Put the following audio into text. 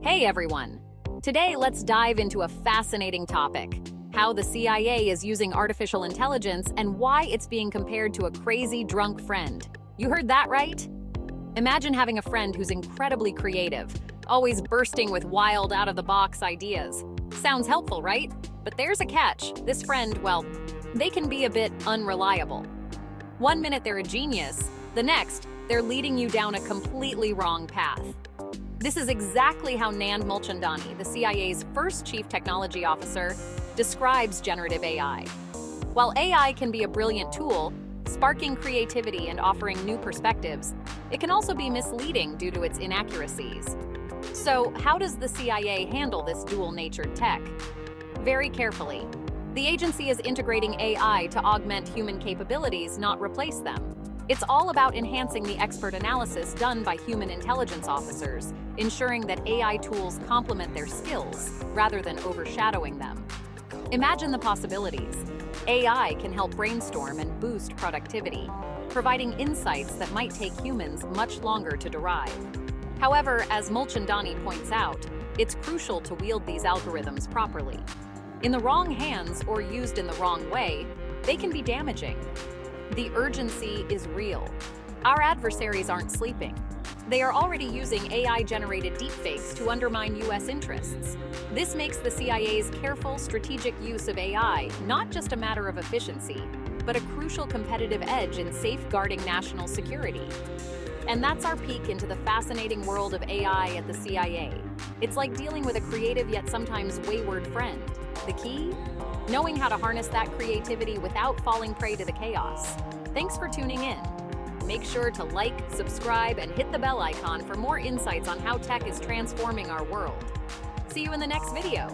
Hey everyone! Today let's dive into a fascinating topic: how the CIA is using artificial intelligence and why it's being compared to a crazy drunk friend. You heard that right? Imagine having a friend who's incredibly creative, always bursting with wild out-of-the-box ideas. Sounds helpful, right? But there's a catch. This friend, well, they can be a bit unreliable. One minute they're a genius, the next, they're leading you down a completely wrong path. This is exactly how Nand Mulchandani, the CIA's first chief technology officer, describes generative AI. While AI can be a brilliant tool, sparking creativity and offering new perspectives, it can also be misleading due to its inaccuracies. So, how does the CIA handle this dual-natured tech? Very carefully. The agency is integrating AI to augment human capabilities, not replace them. It's all about enhancing the expert analysis done by human intelligence officers, ensuring that AI tools complement their skills rather than overshadowing them. Imagine the possibilities. AI can help brainstorm and boost productivity, providing insights that might take humans much longer to derive. However, as Mulchandani points out, it's crucial to wield these algorithms properly. In the wrong hands or used in the wrong way, they can be damaging. The urgency is real. Our adversaries aren't sleeping. They are already using AI-generated deepfakes to undermine U.S. interests. This makes the CIA's careful, strategic use of AI not just a matter of efficiency, but a crucial competitive edge in safeguarding national security. And that's our peek into the fascinating world of AI at the CIA. It's like dealing with a creative yet sometimes wayward friend. The key? Knowing how to harness that creativity without falling prey to the chaos. Thanks for tuning in. Make sure to like, subscribe, and hit the bell icon for more insights on how tech is transforming our world. See you in the next video.